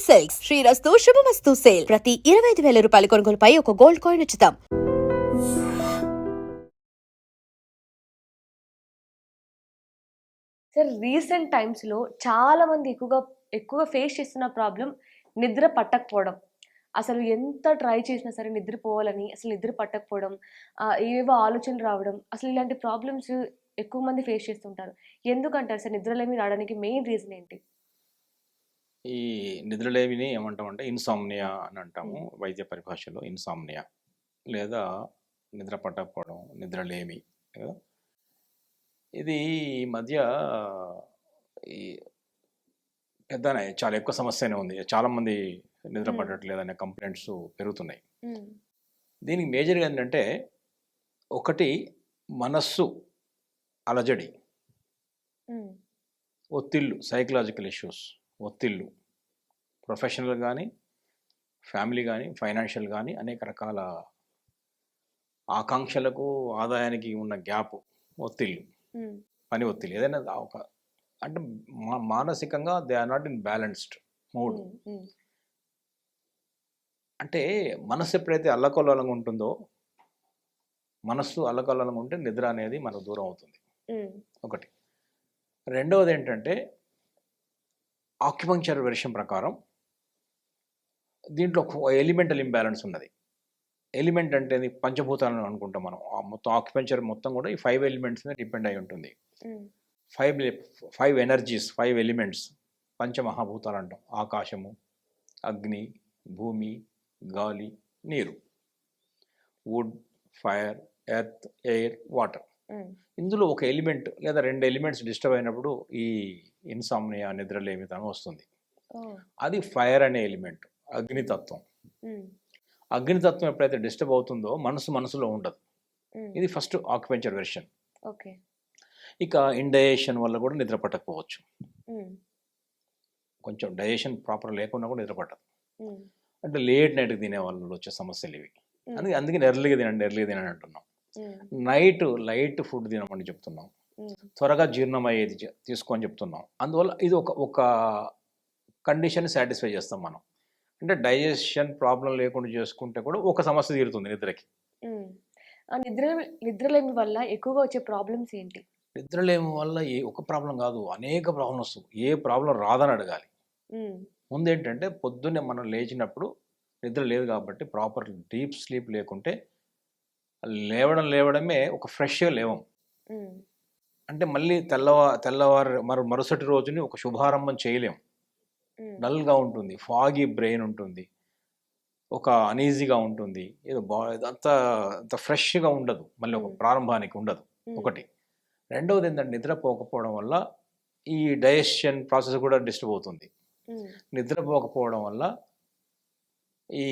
Silks శ్రీరస్తు శుభమస్తు sale ప్రతి 25,000 రూపాయల కొనుగోలుపై ఒక గోల్డ్ కాయిన్ ఉచితం. సార్ రీసెంట్ టైమ్స్‌లో చాలామంది ఎక్కువగా ఫేస్ చేస్తున్న ప్రాబ్లమ్ నిద్ర పట్టకపోవడం. అసలు ఎంత ట్రై చేసినా సరే నిద్రపోవాలని అసలు నిద్ర పట్టకపోవడం, ఏవేవో ఆలోచనలు రావడం, అసలు ఇలాంటి ప్రాబ్లమ్స్ ఎక్కువ మంది ఫేస్ చేస్తుంటారు. ఎందుకంటారు సార్ నిద్రలేమి రావడానికి మెయిన్ రీజన్ ఏంటి? ఈ నిద్రలేమిని ఏమంటామంటే ఇన్సామ్నియా అని అంటాము హ్మ్. వైద్య పరిభాషలో. ఇన్సామ్నియా లేదా నిద్ర పట్టకపోవడం, నిద్రలేమి కదా. ఇది ఈ మధ్య ఈ పెద్దనే చాలా ఎక్కువ సమస్యనే ఉంది. చాలామంది నిద్ర హ్మ్. పట్టట్లేదనే కంప్లైంట్స్ పెరుగుతున్నాయి. హ్మ్. దీనికి మేజర్గా ఏంటంటే ఒకటి మనస్సు అలజడి, హ్మ్. ఒత్తిళ్ళు, సైకలాజికల్ ఇష్యూస్, ఒత్తిళ్ళు ప్రొఫెషనల్ కానీ, ఫ్యామిలీ కానీ, ఫైనాన్షియల్ కానీ అనేక రకాల ఆకాంక్షలకు, ఆదాయానికి ఉన్న గ్యాప్, ఒత్తిళ్ళు, హ్మ్. పని ఒత్తిడి ఏదైనా ఒక అంటే మానసికంగా they are not in balanced mood. Hmm. Hmm. అంటే మనసు ఎప్పుడైతే అల్లకల్లోలంగా ఉంటుందో, మనస్సు అల్లకల్లోలంగా ఉంటే నిద్ర అనేది మనకు దూరం అవుతుంది. హ్మ్. ఒకటి. రెండవది ఏంటంటే ఆక్యుపంక్చర్ వెర్షన్ ప్రకారం దీంట్లో ఎలిమెంటల్ ఇంబ్యాలెన్స్ ఉన్నది. ఎలిమెంట్ అంటే ఇది పంచభూతాలను అనుకుంటాం మనం. మొత్తం ఆక్యుపంక్చర్ మొత్తం కూడా ఈ 5 ఎలిమెంట్స్ మీద డిపెండ్ అయి ఉంటుంది. హ్మ్. 5 ఎనర్జీస్, 5 ఎలిమెంట్స్, పంచమహాభూతాలు అంటాం. ఆకాశము, అగ్ని, భూమి, గాలి, నీరు, wood, fire, earth, air, water. Hmm. ఇందులో ఒక ఎలిమెంట్ లేదా 2 ఎలిమెంట్స్ డిస్టర్బ్ అయినప్పుడు ఈ ఇన్సామ్నియా, నిద్రలేమితనం వస్తుంది. ఓహ్! అది ఫైర్ అనే ఎలిమెంట్, అగ్నితత్వం. హ్మ్. అగ్నితత్వం ఎప్పుడైతే డిస్టర్బ్ అవుతుందో మనసులో ఉండదు. హ్మ్. ఇది ఫస్ట్ ఆక్యుపెంచర్ వెర్షన్. ఓకే. ఇక ఇండైజెషన్ వల్ల కూడా నిద్ర పట్టకపోవచ్చు. హ్మ్. కొంచెం డైజెషన్ ప్రాపర్ లేకుండా కూడా నిద్ర పట్టదు. హ్మ్. అంటే లేట్ నైట్కి తినే వాళ్ళు వచ్చే సమస్యలు ఇవి. హ్మ్. అందుకని ఎర్లీగా తినండి అంటున్నాం. హ్మ్. నైట్ లైట్ ఫుడ్ తినమని చెప్తున్నాం. హ్మ్. త్వరగా జీర్ణమయ్యేది తీసుకోని చెప్తున్నాం. అందువల్ల ఇది ఒక కండిషన్ సాటిస్ఫై చేస్తాం మనం. అంటే డైజెషన్ ప్రాబ్లం లేకుండా చేసుకుంటే కూడా ఒక సమస్య తీరుతుంది నిద్రకి. హ్మ్. ఆ నిద్రలేమి వల్ల ఎక్కువగా వచ్చే ప్రాబ్లమ్స్ ఏంటి? నిద్రలేమి వల్ల ఒక ప్రాబ్లం కాదు, అనేక ప్రాబ్లమ్స్. ఏ ప్రాబ్లం రాదని అడగాలి. హ్మ్. ముందేంటంటే పొద్దున్నే మనం లేచినప్పుడు నిద్ర లేదు కాబట్టి ప్రాపర్ డీప్ స్లీప్ లేకుంటే లేవడమే ఒక ఫ్రెష్‌గా లేవం. హ్మ్. అంటే మళ్ళీ తెల్లవారు మరుసటి రోజుని ఒక శుభారంభం చేయలేం. హ్మ్. డల్‌గా ఉంటుంది. ఫాగీ బ్రెయిన్ ఉంటుంది. ఒక అనీజీగా ఉంటుంది. ఏదో ఇదంతా అంత ఫ్రెష్‌గా ఉండదు. మళ్ళీ ఒక హ్మ్. ప్రారంభానికి ఉండదు. హ్మ్. ఒకటి. రెండవదేంటంటే నిద్రపోకపోవడం వల్ల ఈ డైజెషన్ ప్రాసెస్ కూడా డిస్టర్బ్ అవుతుంది. హ్మ్. నిద్రపోకపోవడం వల్ల ఈ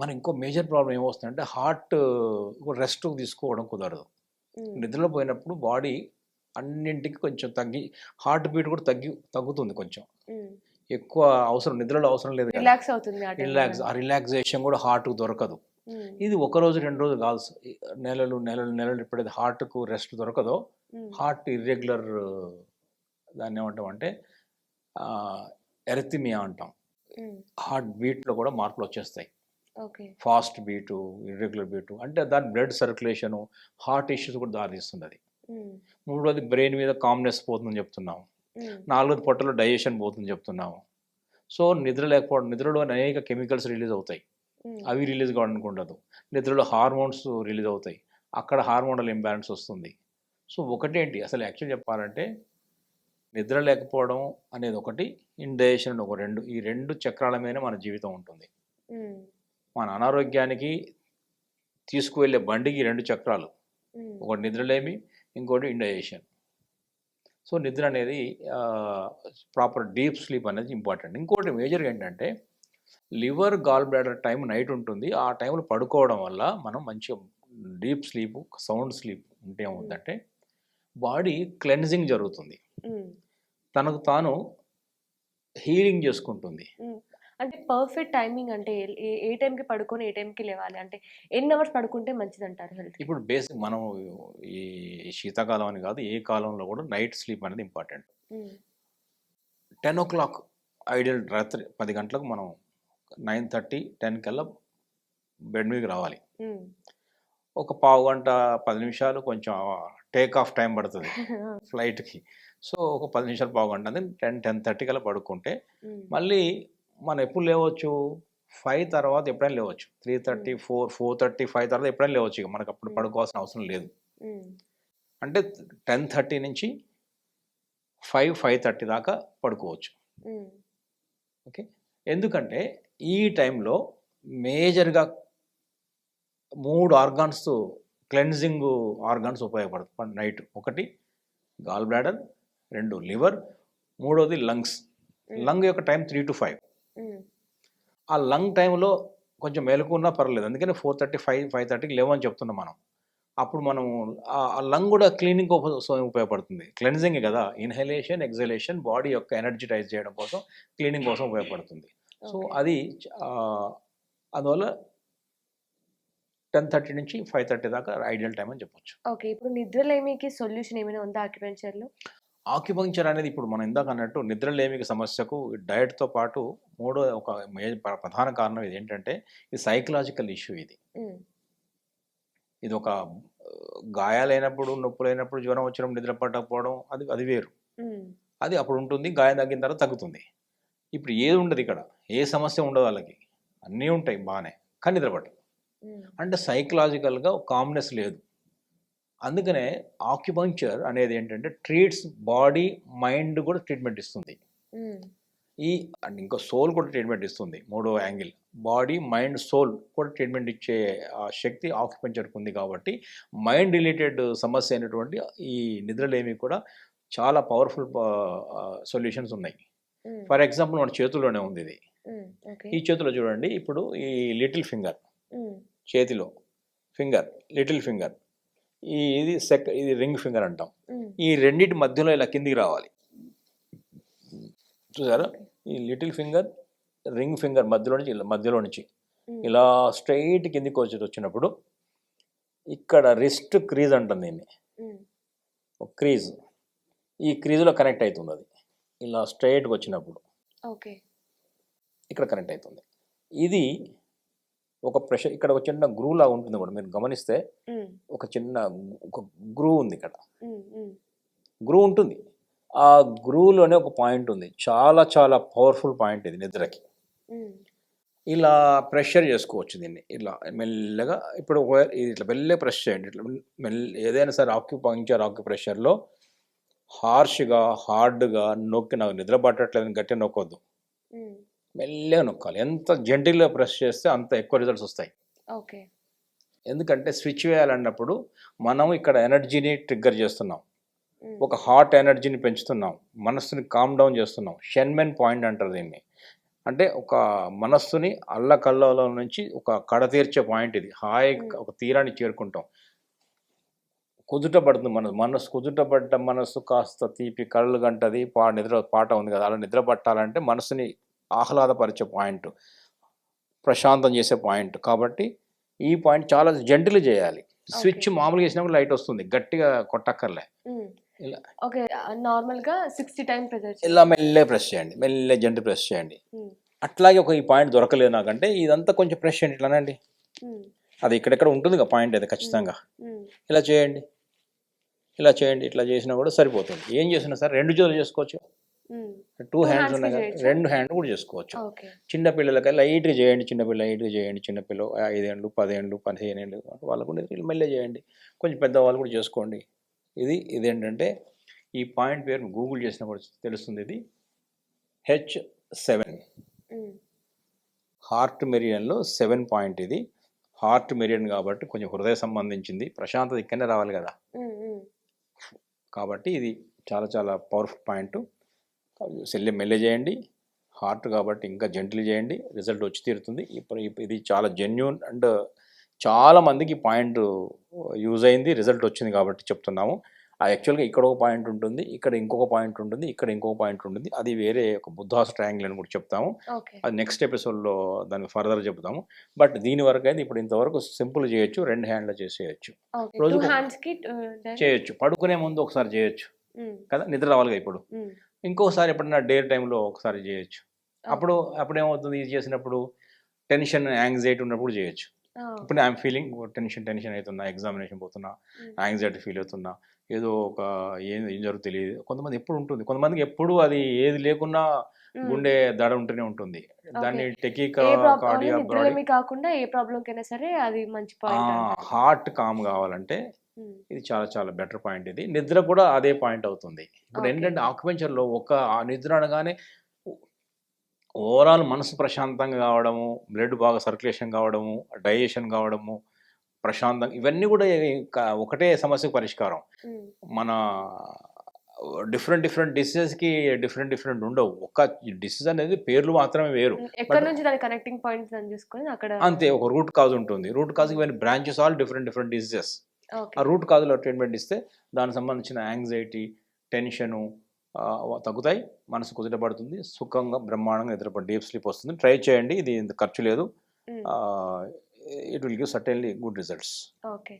మన ఇంకో మేజర్ ప్రాబ్లమ్ ఏమొస్తుందంటే హార్ట్ రెస్ట్ తీసుకోవడం కుదరదు. హ్మ్. నిద్రలో పోయినప్పుడు బాడీ అన్నింటికి కొంచెం హార్ట్ బీట్ కూడా తగ్గుతుంది కొంచెం. హ్మ్. ఎక్కువ అవసరం నిద్రలో అవసరం లేదు కదా. రిలాక్స్ అవుతుంది ఆ టైంలో మనం. రిలాక్సేషన్ కూడా హార్ట్‌కి దొరకదు. హ్మ్. ఇది ఒక రోజు, 2 రోజులు కాదు. నెలలు ఎప్పుడైతే హార్ట్‌కు రెస్ట్ దొరకదో హ్మ్. హార్ట్ ఇర్రెగ్యులర్, దాన్నేమంటామంటే ఎరిథమియా అంటాం. హ్మ్. హార్ట్ బీట్‌లో కూడా మార్పులొచ్చేస్తాయి. Okay. Fast beat, irregular beat అంటే దాని బ్లడ్ సర్క్యులేషను, హార్ట్ ఇష్యూస్ కూడా దారితీస్తుందది. హ్మ్. మూడోది బ్రెయిన్ మీద కామ్‌నెస్ పోతుందని చెప్తున్నాము. హ్మ్. నాలుగోది పొట్టలో డైజెషన్ పోతుందని చెప్తున్నాము. సో, నిద్ర లేకపోవడం, నిద్రలో అనేక కెమికల్స్ రిలీజ్ అవుతాయి. హ్మ్. అవి రిలీజ్ కావడానికి ఉండదు. నిద్రలో హార్మోన్స్ రిలీజ్ అవుతాయి. అక్కడ హార్మోనల్ ఇంబాలెన్స్ వస్తుంది. సో, ఒకటేంటి అసలు యాక్చువల్ చెప్పాలంటే నిద్ర లేకపోవడం అనేది ఒకటి, ఇండైజెషన్ ఒక 2. ఈ 2 చక్రాల మీదనే మన జీవితం ఉంటుంది. హ్మ్. మన అనారోగ్యానికి తీసుకువెళ్ళే బండికి 2 చక్రాలు. హ్మ్. ఒకటి నిద్రలేమి, ఇంకోటి ఇండైజెషన్. సో, నిద్ర అనేది ప్రాపర్ డీప్ స్లీప్ అనేది ఇంపార్టెంట్. ఇంకోటి మేజర్‌గా ఏంటంటే liver, gallbladder time night ఉంటుంది. ఆ టైంలో పడుకోవడం వల్ల మనం మంచిగా డీప్ స్లీప్, సౌండ్ స్లీప్ ఉంటే హ్మ్. ఏమవుద్దంటే బాడీ క్లెన్జింగ్ జరుగుతుంది. హ్మ్. తనకు తాను హీలింగ్ చేసుకుంటుంది. హ్మ్. అంటే పర్ఫెక్ట్ టైమింగ్ అంటే ఏ ఏ టైంకి పడుకొని, ఏ టైంకి లేవాలి? అంటే ఎన్ని అవర్స్ పడుకుంటే మంచిదంటారు హెల్త్‌కి? ఇప్పుడు బేసిక్ మనం ఈ శీతాకాలం అని కాదు, ఏ కాలంలో కూడా నైట్ స్లీప్ అనేది ఇంపార్టెంట్. హ్మ్. 10:00 ఐడియల్ రాత్రి 10 గంటలకు మనం 9:30, 10 కల్లా బెడ్ మీదకి రావాలి. ఒక పావు గంట 10 నిమిషాలు కొంచెం టేక్ ఆఫ్ టైం పడుతుంది ఫ్లైట్కి. సో ఒక 10 నిమిషాలు పావు గంట అంటే 10-10:30 కల్లా పడుకుంటే మళ్ళీ మనం ఎప్పుడు లేవచ్చు, 5 తర్వాత ఎప్పుడైనా లేవచ్చు. 3:30, 4, 4:30, 5 తర్వాత ఎప్పుడైనా లేవచ్చు. ఇక మనకు అప్పుడు పడుకోవాల్సిన అవసరం లేదు. అంటే 10:30 నుంచి 5-5:30 దాకా పడుకోవచ్చు. ఓకే, ఎందుకంటే ఈ టైంలో మేజర్గా 3 ఆర్గాన్స్, క్లెన్జింగ్ ఆర్గాన్స్ ఉపయోగపడుతుంది నైట్. ఒకటి గాల్ బ్లాడర్, 2 లివర్, 3వది లంగ్స్. లంగ్ యొక్క టైం 3 to 5. ఆ లంగ్ టైంలో కొంచెం మెలకున్నా పర్లేదు, అందుకని 4:30, 5:30కి లేవని చెప్తున్నాం మనం. అప్పుడు మనం ఆ లంగ్ కూడా క్లీనింగ్ ఉపయోగపడుతుంది. క్లెన్జింగ్ కదా, ఇన్హలేషన్, ఎక్సలేషన్, బాడీ యొక్క ఎనర్జిటైజ్ చేయడం కోసం, క్లీనింగ్ కోసం ఉపయోగపడుతుంది. సో అది అందువల్ల 10:30 నుంచి 5:30 దాకా ఐడియల్ టైం అని చెప్పొచ్చు. ఓకే, ఇప్పుడు నిద్రలేమికి సొల్యూషన్ ఏమైనా ఉందా ఆక్యుపెంచర్లో? ఆక్యుపంక్చర్ అనేది ఇప్పుడు మనం ఇందాక అన్నట్టు నిద్రలేమికి సమస్యకు డయట్తో పాటు మూడో ఒక ప్రధాన కారణం ఇది ఏంటంటే ఇది సైకలాజికల్ ఇష్యూ. ఇది ఒక గాయాలైనప్పుడు, నొప్పులైనప్పుడు, జ్వరం వచ్చినప్పుడు నిద్ర పట్టకపోవడం అది వేరు. అది అప్పుడు ఉంటుంది, గాయం తగ్గిన తర్వాత తగ్గుతుంది. ఇప్పుడు ఏది ఉండదు ఇక్కడ, ఏ సమస్య ఉండదు వాళ్ళకి, అన్నీ ఉంటాయి బాగానే, కానీ నిద్ర పట్టదు. అంటే సైకలాజికల్గా కామ్నెస్ లేదు. అందుకనే ఆక్యుపంక్చర్ అనేది ఏంటంటే ట్రీట్స్ బాడీ, మైండ్ కూడా ట్రీట్మెంట్ ఇస్తుంది. అండ్ ఇంకో సోల్ కూడా ట్రీట్మెంట్ ఇస్తుంది. మూడో యాంగిల్ బాడీ, మైండ్, సోల్ కూడా ట్రీట్మెంట్ ఇచ్చే శక్తి ఆక్యుపంక్చర్కి ఉంది. కాబట్టి మైండ్ రిలేటెడ్ సమస్య అయినటువంటి ఈ నిద్రలేమి కూడా చాలా పవర్ఫుల్ సొల్యూషన్స్ ఉన్నాయి. ఫర్ ఎగ్జాంపుల్ మన చేతుల్లోనే ఉంది ఇది. ఈ చేతిలో చూడండి, ఇప్పుడు ఈ లిటిల్ ఫింగర్, చేతిలో ఫింగర్, లిటిల్ ఫింగర్, ఇది రింగ్ ఫింగర్ అంటాం. ఈ రెండింటి మధ్యలో ఇలా కిందికి రావాలి. చూసారా, ఈ లిటిల్ ఫింగర్, రింగ్ ఫింగర్ మధ్యలో నుంచి ఇలా స్ట్రైట్ కిందికి వచ్చినప్పుడు ఇక్కడ రిస్ట్ క్రీజ్ అంటాం దీన్ని, ఒక క్రీజ్, ఈ క్రీజ్లో కనెక్ట్ అవుతుంది. అది ఇలా స్ట్రైట్గా వచ్చినప్పుడు ఇక్కడ కనెక్ట్ అవుతుంది. ఇది ఒక ప్రెషర్, ఇక్కడ ఒక చిన్న గ్రూ లాగా ఉంటుంది కూడా, మీరు గమనిస్తే ఒక గ్రూ ఉంది ఇక్కడ, గ్రూ ఉంటుంది. ఆ గ్రూలోనే ఒక పాయింట్ ఉంది, చాలా చాలా పవర్ఫుల్ పాయింట్ ఇది నిద్రకి. ఇలా ప్రెషర్ చేసుకోవచ్చు దీన్ని, ఇలా మెల్లగా. ఇప్పుడు ఇట్లా మెల్లగా ప్రెస్ చేయండి, ఇట్లా ఏదైనా సరే ఆక్యుప్రెషర్లో హార్ష్గా, హార్డ్గా నొక్కి నాకు నిద్ర పట్టట్లేదని గట్టిగా నొక్కొద్దు, మెల్లగా నొక్కాలి. ఎంత జెంటిల్గా ప్రెస్ చేస్తే అంత ఎక్కువ రిజల్ట్స్ వస్తాయి. ఎందుకంటే స్విచ్ వేయాలన్నప్పుడు మనం ఇక్కడ ఎనర్జీని ట్రిగ్గర్ చేస్తున్నాం, ఒక హార్ట్ ఎనర్జీని పెంచుతున్నాం, మనస్సుని కామ్ డౌన్ చేస్తున్నాం. షెన్మెన్ పాయింట్ అంటారు దీన్ని. అంటే ఒక మనస్సుని అల్లకల్లలో నుంచి ఒక కడ తీర్చే పాయింట్ ఇది. హాయిగా ఒక తీరాన్ని చేరుకుంటాం. కుదుట పడుతుంది మనస్సు, కుదుటపడ్డ మనస్సు కాస్త తీపి కళ్ళు గంటది నిద్ర పాట ఉంది కదా, అలా నిద్ర పట్టాలంటే మనసుని ఆహ్లాదపరిచే పాయింట్, ప్రశాంతం చేసే పాయింట్. కాబట్టి ఈ పాయింట్ చాలా జెంటిల్ చేయాలి. స్విచ్ మామూలుగా వేసినప్పుడు లైట్ వస్తుంది, గట్టిగా కొట్టక్కర్లే. ఇలా నార్మల్గా 60 టైమ్స్ ప్రెస్ ఇలా మెల్లే ప్రెస్ చేయండి, మెల్లే జెంటిల్ ప్రెస్ చేయండి. అట్లాగే ఈ పాయింట్ దొరకలేదు నాకంటే ఇదంతా కొంచెం ప్రెస్ చేయండి ఇట్లానండి. అది ఇక్కడెక్కడ ఉంటుంది పాయింట్ అయితే ఖచ్చితంగా ఇలా చేయండి, ఇలా చేయండి. ఇట్లా చేసినా కూడా సరిపోతుంది. ఏం చేసినా సరే 2 చేతులు చేసుకోవచ్చు, 2 హ్యాండ్స్ ఉన్నాయి కదా, 2 హ్యాండ్ కూడా చేసుకోవచ్చు. చిన్నపిల్లలకి లైట్గా చేయండి, లైట్గా చేయండి. చిన్నపిల్లలు 5 ఏళ్ళు, 10 ఏళ్ళు, 15 ఏళ్ళు వాళ్ళకు మెల్లే చేయండి. కొంచెం పెద్దవాళ్ళు కూడా చేసుకోండి. ఇదేంటంటే ఈ పాయింట్ పేరు గూగుల్ చేసినా కూడా తెలుస్తుంది. ఇది H7 హార్ట్ మెరిడియన్లో 7 పాయింట్. ఇది హార్ట్ మెరిడియన్ కాబట్టి కొంచెం హృదయ సంబంధించింది, ప్రశాంతత ఇక్కడనే రావాలి కదా, కాబట్టి ఇది చాలా చాలా పవర్ఫుల్ పాయింట్. మెల్లె చేయండి, హార్ట్ కాబట్టి ఇంకా జెంటిల్ చేయండి, రిజల్ట్ వచ్చి తీరుతుంది. ఇది చాలా జెన్యూన్ అండ్ చాలా మందికి పాయింట్ యూజ్ అయింది, రిజల్ట్ వచ్చింది కాబట్టి చెప్తున్నాము. యాక్చువల్గా ఇక్కడ ఒక పాయింట్ ఉంటుంది, ఇక్కడ ఇంకొక పాయింట్ ఉంటుంది, ఇక్కడ ఇంకొక పాయింట్ ఉంటుంది. అది వేరే ఒక బుద్ధాస్ ట్రయాంగిల్ అని కూడా చెప్తాము. అది నెక్స్ట్ ఎపిసోడ్లో దానికి ఫర్దర్ చెప్తాము. బట్ దీని వరకు అయితే ఇప్పుడు ఇంతవరకు సింపుల్ చేయొచ్చు, 2 హ్యాండ్లో చేసేయచ్చు, రోజు చేయొచ్చు. పడుకునే ముందు ఒకసారి చేయొచ్చు కదా, నిద్ర రావాలిగా ఇప్పుడు. ఇంకోసారి ఎప్పుడైనా డే టైంలో ఒకసారి చేయొచ్చు. అప్పుడు ఏమవుతుంది ఇది చేసినప్పుడు టెన్షన్ యాంగ్జైటీ ఉన్నప్పుడు చేయొచ్చు. ఇప్పుడు ఐఎమ్ ఫీలింగ్ టెన్షన్ అవుతున్నా, ఎగ్జామినేషన్ పోతున్నా, యాంగ్జైటీ ఫీల్ అవుతున్నా, ఏదో ఒక ఏం జరుగుతుందో తెలియదు. కొంతమంది ఎప్పుడు ఉంటుంది, కొంతమందికి ఎప్పుడు అది ఏది లేకున్నా గుండె దడ ఉంటూనే ఉంటుంది. దాన్ని టెకికార్డియా కాకుండా ఏ ప్రాబ్లం కైనా సరే అది మంచి పాయింట్. హార్ట్ కామ్ కావాలంటే ఇది చాలా చాలా బెటర్ పాయింట్. ఇది నిద్ర కూడా అదే పాయింట్ అవుతుంది. ఇప్పుడు ఏంటంటే ఆక్యుపెన్చర్లో ఒక నిద్ర అనగానే ఓవరాల్ మనసు ప్రశాంతంగా కావడము, బ్లడ్ బాగా సర్క్యులేషన్ కావడము, డైజెషన్ కావడము, ప్రశాంతంగా, ఇవన్నీ కూడా ఒకటే సమస్యకు పరిష్కారం. మన డిఫరెంట్ డిసీజెస్కి డిఫరెంట్ ఉండవు. ఒక డిసీజ్ అనేది పేర్లు మాత్రమే వేరు. ఎక్కడ నుంచి దాని కనెక్టింగ్ పాయింట్స్ అని చూసుకొని అక్కడ అంతే ఒక రూట్ కాజ్ ఉంటుంది. రూట్ కాజ్ ఇవన్నీ బ్రాంచెస్ ఆల్ డిఫరెంట్ డిసీజెస్. ఆ రూట్ కాజ్లో ట్రీట్మెంట్ ఇస్తే దానికి సంబంధించిన యాంగ్జైటీ, టెన్షను తగ్గుతాయి, మనసు కుదుటపడుతుంది, సుఖంగా బ్రహ్మాండంగా నిద్రపడి డీప్ స్లీప్ వస్తుంది. ట్రై చేయండి, ఇది ఖర్చు లేదు. It will give certainly good results. Okay,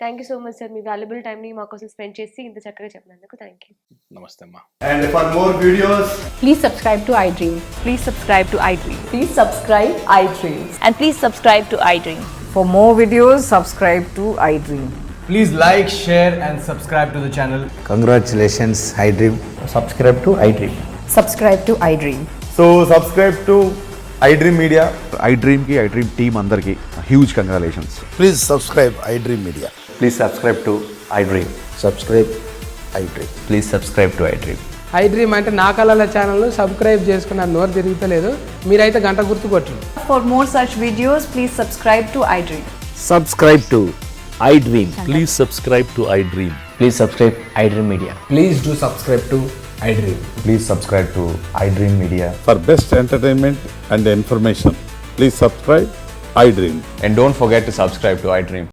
thank you so much sir. Me valuable టైంని మా కోసం స్పెండ్ చేసి ఇంత చక్కగా చెప్పినందుకు థ్యాంక్ యూ. నమస్తే అమ్మా. And for more videos, Please subscribe to iDream. Please subscribe to iDream. Please subscribe iDream. And please subscribe to iDream. For more videos, subscribe to iDream. please like, share and subscribe to the channel. Congratulations, iDream. Subscribe to iDream. Subscribe to iDream. So subscribe to iDream Media. iDream team andarki huge congratulations. Please subscribe iDream Media. Please subscribe to iDream. Subscribe iDream. Please subscribe to iDream. iDream అంటే నా కళల ఛానల్ను subscribe చేసుకున్న నోరు తిరుగుతలేదు, మీరైతే గంట గుర్తు కొట్టండి. For more such videos, please subscribe to iDream. Subscribe to iDream. Please subscribe to iDream. Please subscribe iDream Media. Please do subscribe to iDream. Please subscribe to iDream Media. For best entertainment and information, please subscribe iDream. And don't forget to subscribe to iDream.